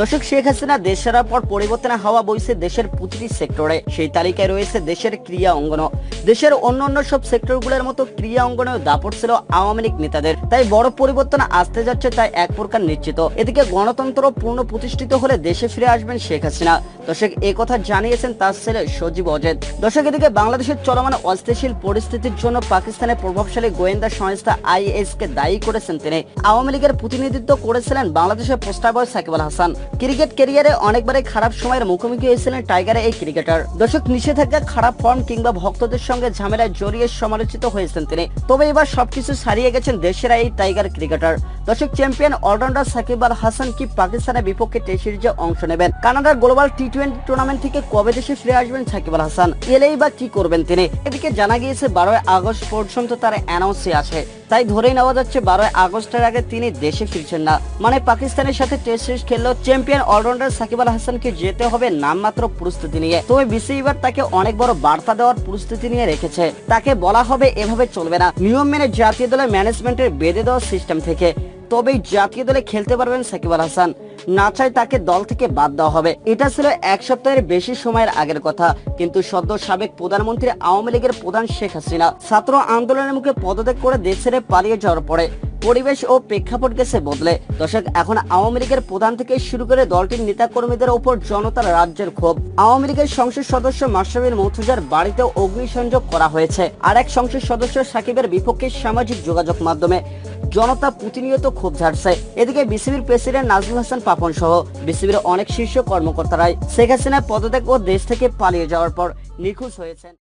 দর্শক, শেখ হাসিনা দেশ ছাড়ার পর পরিবর্তনে হাওয়া বইছে দেশের প্রতিটি সেক্টরে। সেই তালিকায় রয়েছে দেশের ক্রীড়া অঙ্গন। দেশের অন্যান্য সব সেক্টরগুলোর মতো ক্রীড়া অঙ্গনেও দাপট ছিল আওয়ামী লীগ নেতাদের। তাই বড় পরিবর্তন আসতে যাচ্ছে, তাই এক প্রকার নিশ্চিত। এদিকে গণতন্ত্র পূর্ণ প্রতিষ্ঠিত হলে দেশে ফিরে আসবেন শেখ হাসিনা। দর্শক, এ কথা জানিয়েছেন তার ছেলে সজীব অজেদ। দর্শক, এদিকে বাংলাদেশের চলমান অস্থিতিশীল পরিস্থিতির জন্য পাকিস্তানের প্রভাবশালী গোয়েন্দা সংস্থা আইএস কে দায়ী করেছেন তিনি। আওয়ামী লীগের প্রতিনিধিত্ব করেছিলেন বাংলাদেশের পোস্টার বয় সাকিব আল হাসান। ক্রিকেট ক্যারিয়ারে অনেকবারই খারাপ সময়ের মুখোমুখি হয়েছিলেন টাইগারের এই ক্রিকেটার। দর্শক, নিষেধাজ্ঞা, খারাপ ফর্ম কিংবা ভক্তদের সঙ্গে ঝামেলায় জড়িয়ে সমালোচিত হয়েছেন তিনি। তবে এবার সবকিছু ছাড়িয়ে গেছেন দেশের এই টাইগার ক্রিকেটার। দর্শক, চ্যাম্পিয়ন অলরাউন্ডার সাকিব আল হাসান কি পাকিস্তানের বিপক্ষে টেস্ট সিরিজে অংশ নেবেন? কানাডার গ্লোবাল টি-20 টুর্নামেন্ট থেকে কবে দেশে ফিরে আসবেন সাকিব আল হাসান? এলেই বা কি করবেন তিনি? এদিকে জানা গিয়েছে 12 আগস্ট পর্যন্ত তার অ্যানাউন্সই আছে। তাই ধরেই নেওয়া যাচ্ছে 12 আগস্টের আগে তিনি দেশে ফিরছেন না। মানে পাকিস্তানের সাথে টেস্ট সিরিজ খেললেও চ্যাম্পিয়ন অলরাউন্ডার সাকিব আল হাসানকে যেতে হবে নামমাত্র প্রস্তুতি নিয়ে। তবে বিসিবি এবার তাকে অনেক বড় বার্তা দেওয়ার প্রস্তুতি নিয়ে রেখেছে। তাকে বলা হবে এভাবে চলবে না, নিয়ম মেনে জাতীয় দলের ম্যানেজমেন্টের বেঁধে দেওয়া সিস্টেম থেকে তবেই জাতীয় দলে খেলতে পারবেন সাকিব আল হাসান। না চাই তাকে দল থেকে বাদ দেওয়া হবে। এটা ছিল এক সপ্তাহের বেশি সময়ের আগের কথা। কিন্তু সদ্য সাবেক প্রধানমন্ত্রী আওয়ামী লীগের প্রধান শেখ হাসিনা ছাত্র আন্দোলনের মুখে পদত্যাগ করে দেশ ছেড়ে পালিয়ে যাওয়ার পরে পরিবেশ ও প্রেক্ষাপট গেছে বদলে। দর্শক, এখন আওয়ামী লীগের প্রধান থেকে শুরু করে দলটির নেতা কর্মীদের উপর জনতার রাজ্যের ক্ষোভ। আওয়ামী লীগের সংসদ সদস্য মাশরাফি মুর্তজার বাড়িতে অগ্নিসংযোগ করা হয়েছে। আর এক সংসদ সদস্য সাকিবের বিপক্ষে সামাজিক যোগাযোগ মাধ্যমে জনতা প্রতিনিয়ত ক্ষোভ ঝাড়ছে। এদিকে বিসিবির প্রেসিডেন্ট নাজমুল হাসান পাপন সহ বিসিবির অনেক শীর্ষ কর্মকর্তারাই শেখ হাসিনা পদত্যাগ ও দেশ থেকে পালিয়ে যাওয়ার পর নিখোঁজ হয়েছেন।